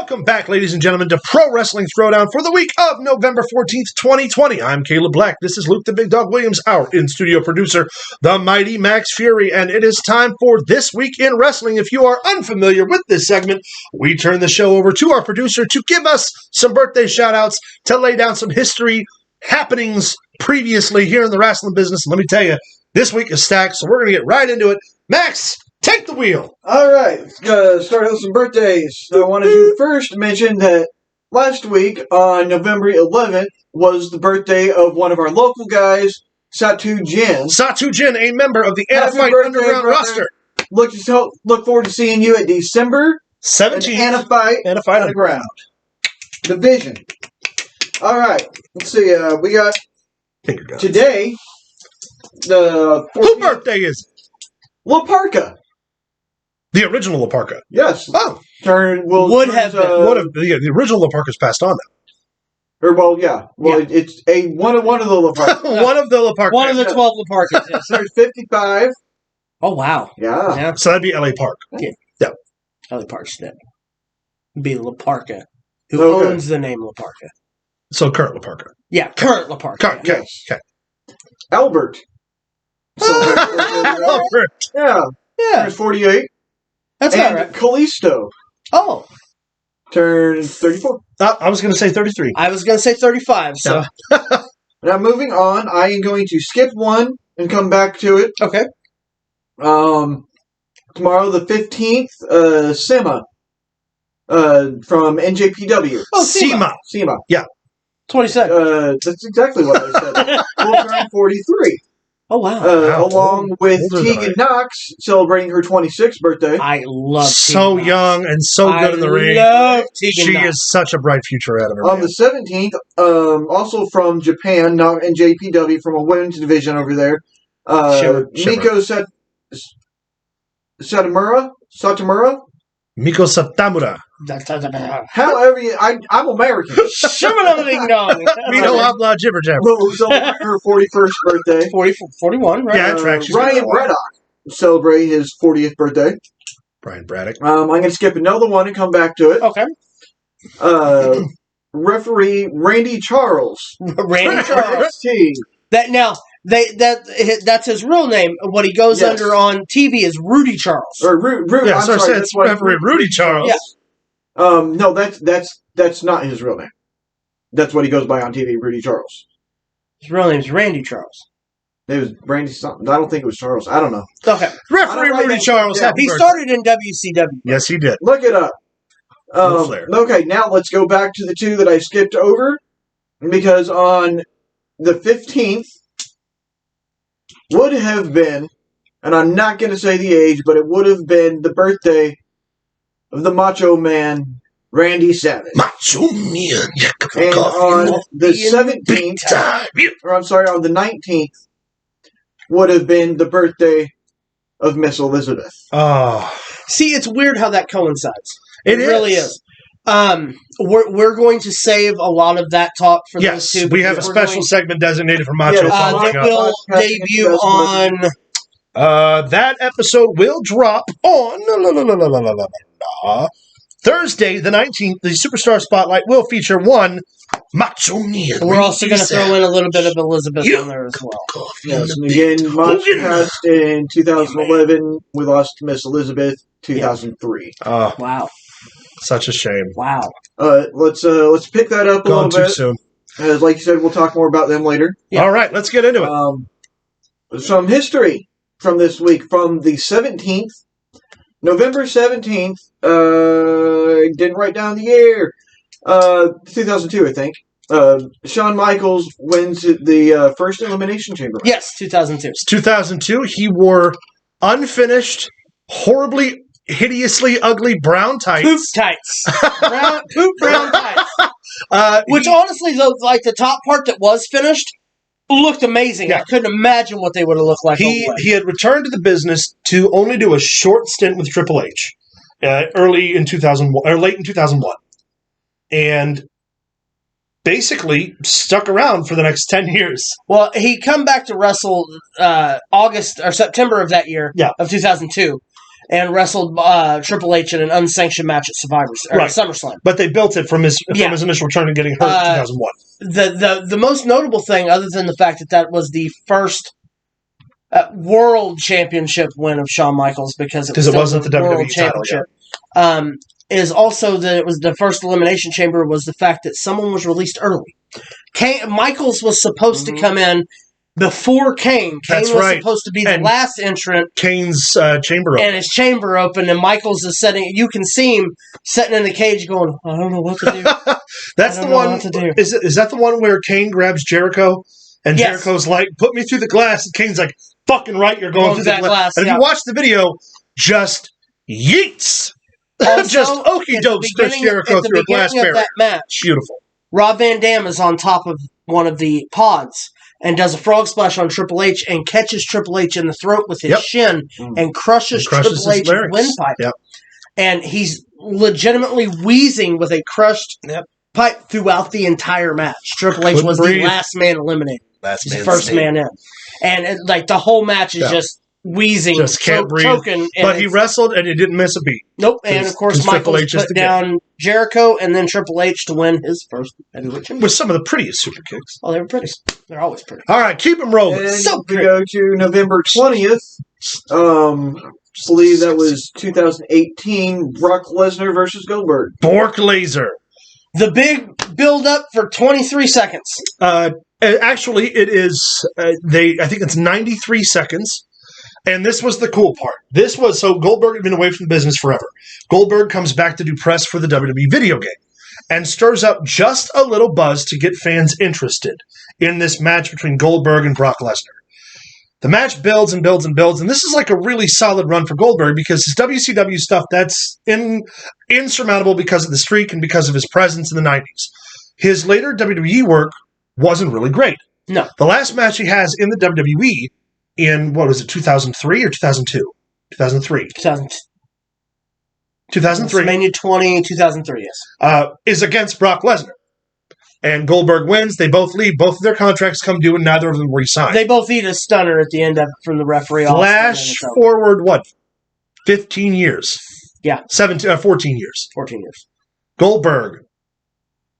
Welcome back, ladies and gentlemen, to Pro Wrestling Throwdown for the week of November 14th, 2020. I'm Caleb Black. This is Luke the Big Dog Williams, our in-studio producer, the mighty Max Fury, and it is time for This Week in Wrestling. If you are unfamiliar with this segment, we turn the show over to our producer to give us some birthday shout-outs, to lay down some history happenings previously here in the wrestling business. Let me tell you, this week is stacked, so we're going to get right into it. Max, take the wheel. All right, let's start out with some birthdays. I wanted to first mention that last week on November 11th was the birthday of one of our local guys, Satu Jin. Satu Jin, a member of the Anna Happy Fight birthday, Underground brother. roster. Look forward to seeing you at December 17th. Anna Fight Underground division. All right, let's see. We got today the Whose birthday is it? La Parka. The original La Parka. Yes. Oh. Would have been. The original La Parka's passed on now. Or well, yeah. Well, yeah. It's one of the La Parkas. One of the La Parkas. One of the 12 La Parkas. Yes. There's 55. Oh, wow. Yeah. So that'd be LA Park. Yeah. Yeah. LA Park's dead. Be La Parka, who Okay. owns the name La Parka. So current La Parka. Yeah, current La Parka. Okay. Okay. Albert. Albert. Yeah. Yeah, Turns 48. that's And all right. Kalisto Oh, turns 34. I was going to say 33. I was going to say 35, so. Now, moving on, I am going to skip one and come back to it. Okay. Tomorrow, the 15th, Sima from NJPW. Oh, Sema. Sima. 22nd. That's exactly what I said. Will turn 43. Oh, wow. Wow. Along with Older than Tegan Knox celebrating her 26th birthday. I love So Tegan young and so good in the ring. I love Tegan She Knox. is such a bright future ahead of her. On the 17th, also from Japan, not in JPW, from a women's division over there, Shimmer. Miko Satomura? Miko Satamura. However, I'm American. Shimmer-a-ding-dong. Mino Habla Jibber Jabber. Well, celebrating her 41st birthday. 41, right? Yeah, that's right. She's Ryan got that one. Braddock celebrating his 40th birthday. Brian Braddock. I'm going to skip another one and come back to it. Okay. Referee Randy Charles. Randy Charles. T. That's his real name. What he goes Yes. under on TV is Rudy Charles. Or Rudy. Yeah, I'm so sorry, it's that's why referee Rudy Charles. Yeah. No, that's not his real name. That's what he goes by on TV, Rudy Charles. His real name's Randy Charles. It was Randy something. I don't think it was Charles. I don't know. Okay. Referee Rudy Charles. Yeah, Happy He birthday. started in WCW. Yes, he did. Look it up. No flair. Okay, now let's go back to the two that I skipped over. Because on the 15th would have been, and I'm not going to say the age, but it would have been the birthday of the Macho Man, Randy Savage. Macho Man. And on the 17th, or I'm sorry, on the 19th, would have been the birthday of Miss Elizabeth. Oh. See, it's weird how that coincides. It really is. We're going to save a lot of that talk for those two. We have a because we're special going- segment designated for Macho. Yeah, following that up. will debut on. That episode will drop on Thursday, the 19th. The Superstar Spotlight will feature one Macho Man. We're also going to throw in a little bit of Elizabeth on there as well. Yes, and again, Macho passed in 2011. We lost Miss Elizabeth 2003. Oh, Wow. such a shame. Wow. Let's pick that up a Gone little too bit. soon. As like you said, we'll talk more about them later. Yeah. All right, let's get into it. Some history from this week, from the 17th, November 17th. I didn't write down the year. 2002, I think. Shawn Michaels wins the first Elimination Chamber. Yes, 2002. It's 2002. He wore unfinished, horribly, hideously ugly brown tights. Poop tights. Brown tights. Which honestly, though, like the top part that was finished looked amazing. Yeah. I couldn't imagine what they would have looked like. He had returned to the business to only do a short stint with Triple H, early in 2001 or late in 2001, and basically stuck around for the next 10 years. Well, he come back to wrestle August or September of that year, Yeah. of 2002, and wrestled Triple H in an unsanctioned match at SummerSlam. But they built it from his initial return and getting hurt in 2001. The most notable thing, other than the fact that was the first world championship win of Shawn Michaels, because it wasn't the WWE championship, is also that it was the first Elimination Chamber, was the fact that someone was released early. Michaels was supposed to come in before Kane. Kane was supposed to be the last entrant. Kane's chamber opened. And his chamber opened, and Michaels is sitting. You can see him sitting in the cage going, I don't know what to do. That's the one. Is that the one where Kane grabs Jericho? And Jericho's like, put me through the glass. And Kane's like, fucking right, you're going through the glass. And if you watch the video, just yeets. Also, just okie dokes Chris Jericho through a glass barrier. That match, beautiful. Rob Van Dam is on top of one of the pods and does a frog splash on Triple H and catches Triple H in the throat with his shin and crushes Triple H's windpipe. Yep. And he's legitimately wheezing with a crushed pipe throughout the entire match. Triple H was the last man eliminated. He's the first man in. And the whole match is just wheezing, just can't breathe. Choking. But he wrestled and he didn't miss a beat. Nope. And of course, Michaels put down Jericho and then Triple H to win his first heavyweight championship. With some of the prettiest super kicks. Oh, they were pretty. They're always pretty. All right, keep them rolling. And we go to November 20th. I believe that was 2018. Brock Lesnar versus Goldberg. Bork Laser. The big build-up for 23 seconds. Actually, it is. I think it's 93 seconds. And this was the cool part. So Goldberg had been away from the business forever. Goldberg comes back to do press for the WWE video game and stirs up just a little buzz to get fans interested in this match between Goldberg and Brock Lesnar. The match builds and builds and builds, and this is like a really solid run for Goldberg because his WCW stuff, that's insurmountable because of the streak and because of his presence in the 90s. His later WWE work wasn't really great. No. The last match he has in the WWE in, 2003 or 2002? 2003. 2003. Mania 20, 2003, yes. Is against Brock Lesnar. And Goldberg wins. They both leave. Both of their contracts come due, and neither of them re-sign. They both eat a stunner at the end of it from the referee. Flash forward, 15 years? Yeah. 14 years. 14 years. Goldberg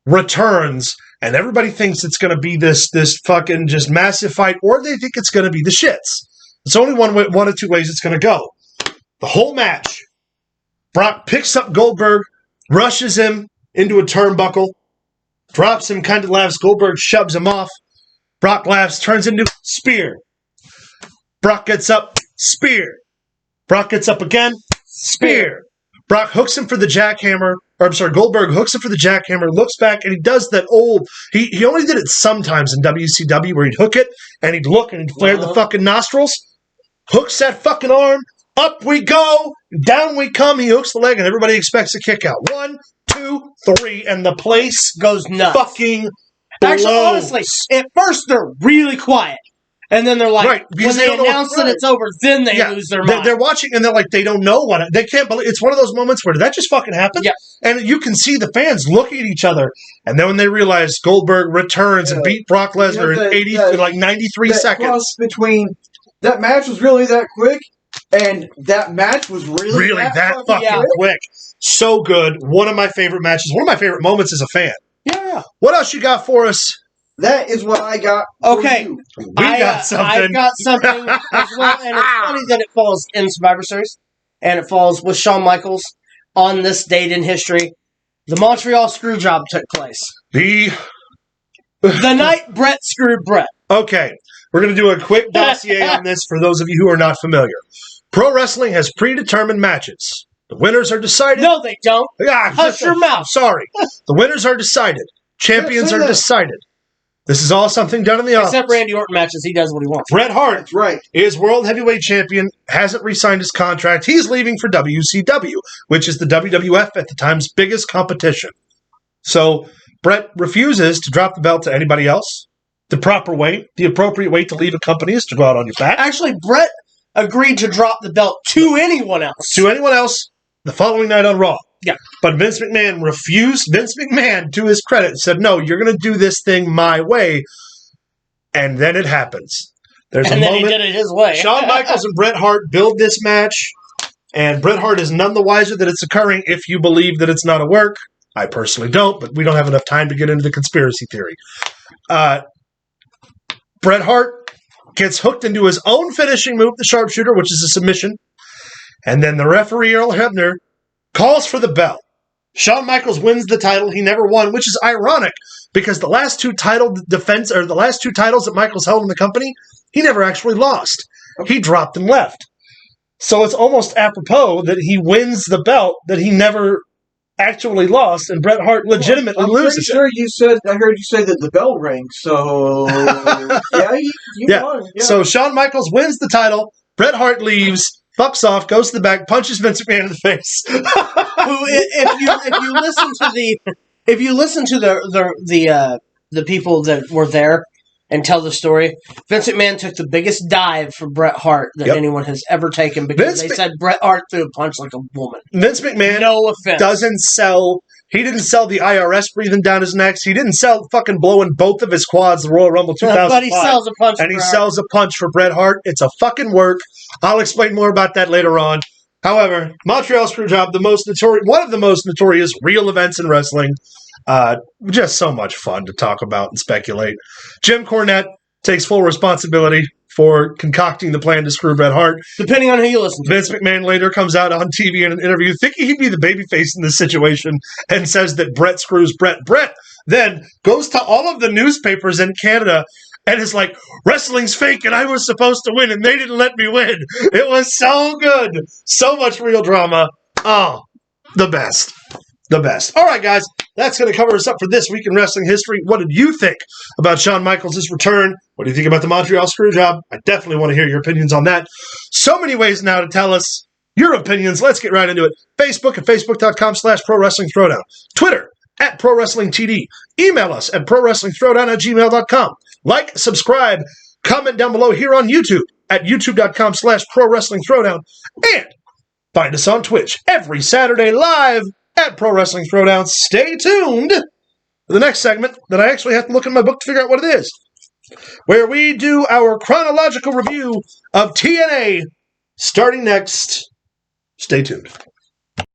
returns, and everybody thinks it's going to be this fucking just massive fight, or they think it's going to be the shits. It's only one of two ways it's going to go. The whole match, Brock picks up Goldberg, rushes him into a turnbuckle, drops him, kind of laughs. Goldberg shoves him off. Brock laughs, turns into spear. Brock gets up, spear. Brock gets up again, spear. Brock hooks him for the jackhammer. Goldberg hooks him for the jackhammer, looks back, and he does that old... He only did it sometimes in WCW where he'd hook it, and he'd look, and he'd flare the fucking nostrils. Hooks that fucking arm. Up we go. Down we come. He hooks the leg, and everybody expects a kick out. 1, 2, 3, and the place goes nuts. Fucking blows. Actually, honestly, at first they're really quiet. And then they're like, when they announce that it's over, then they lose their mind. They're watching, and they're like, they don't know what... They can't believe... It's one of those moments where, did that just fucking happen? Yeah. And you can see the fans looking at each other, and then when they realize Goldberg returns and beat Brock Lesnar in 93 seconds. That match was really that quick, and that match was really that fucking quick. So good. One of my favorite matches. One of my favorite moments as a fan. Yeah. What else you got for us? That is what I got. Okay. I got something. I've got something as well, and it's funny that it falls in Survivor Series, and it falls with Shawn Michaels on this date in history. The Montreal Screwjob took place. The night Brett screwed Brett. Okay. We're going to do a quick dossier on this for those of you who are not familiar. Pro wrestling has predetermined matches. The winners are decided. No, they don't. Hush your mouth. Sorry. The winners are decided. Champions are decided. This is all something done in the office. Except Randy Orton matches, he does what he wants. Bret Hart is World Heavyweight Champion, hasn't re-signed his contract. He's leaving for WCW, which is the WWF at the time's biggest competition. So Bret refuses to drop the belt to anybody else. The appropriate way to leave a company is to go out on your back. Actually, Bret agreed to drop the belt to anyone else. To anyone else the following night on Raw. Yeah. But Vince McMahon refused. Vince McMahon, to his credit, said, no, you're going to do this thing my way. And then it happens. There's a moment. He did it his way. Shawn Michaels and Bret Hart build this match. And Bret Hart is none the wiser that it's occurring if you believe that it's not a work. I personally don't, but we don't have enough time to get into the conspiracy theory. Bret Hart gets hooked into his own finishing move, the sharpshooter, which is a submission. And then the referee, Earl Hebner, calls for the bell. Shawn Michaels wins the title he never won, which is ironic because the last two titles that Michaels held in the company, he never actually lost. He dropped and left. So it's almost apropos that he wins the belt that he never actually lost, and Bret Hart legitimately loses. I heard you say that the bell rang. So yeah, won. Yeah. So Shawn Michaels wins the title. Bret Hart leaves, fucks off, goes to the back, punches Vince McMahon in the face. If you listen to the people that were there and tell the story, Vince McMahon took the biggest dive for Bret Hart that anyone has ever taken because they said Bret Hart threw a punch like a woman. Vince McMahon no offense. He didn't sell the IRS breathing down his neck. He didn't sell fucking blowing both of his quads the Royal Rumble 2005. But he sells a punch and he sells a punch for Bret Hart. It's a fucking work. I'll explain more about that later on. However, Montreal Screwjob, one of the most notorious real events in wrestling. Just so much fun to talk about and speculate. Jim Cornette takes full responsibility for concocting the plan to screw Bret Hart. Depending on who you listen to. Vince McMahon later comes out on TV in an interview thinking he'd be the babyface in this situation and says that Bret screws Bret. Bret then goes to all of the newspapers in Canada and is like, wrestling's fake and I was supposed to win and they didn't let me win. It was so good. So much real drama. Oh, the best. The best. All right, guys. That's going to cover us up for this week in wrestling history. What did you think about Shawn Michaels' return? What do you think about the Montreal Screwjob? I definitely want to hear your opinions on that. So many ways now to tell us your opinions. Let's get right into it. Facebook at facebook.com/ProWrestlingThrowdown. Twitter at ProWrestlingTD. Email us at ProWrestlingThrowdown@gmail.com. Like, subscribe, comment down below here on YouTube at youtube.com/ProWrestlingThrowdown. And find us on Twitch every Saturday live at Pro Wrestling Throwdown. Stay tuned for the next segment that I actually have to look in my book to figure out what it is, where we do our chronological review of TNA starting next. Stay tuned.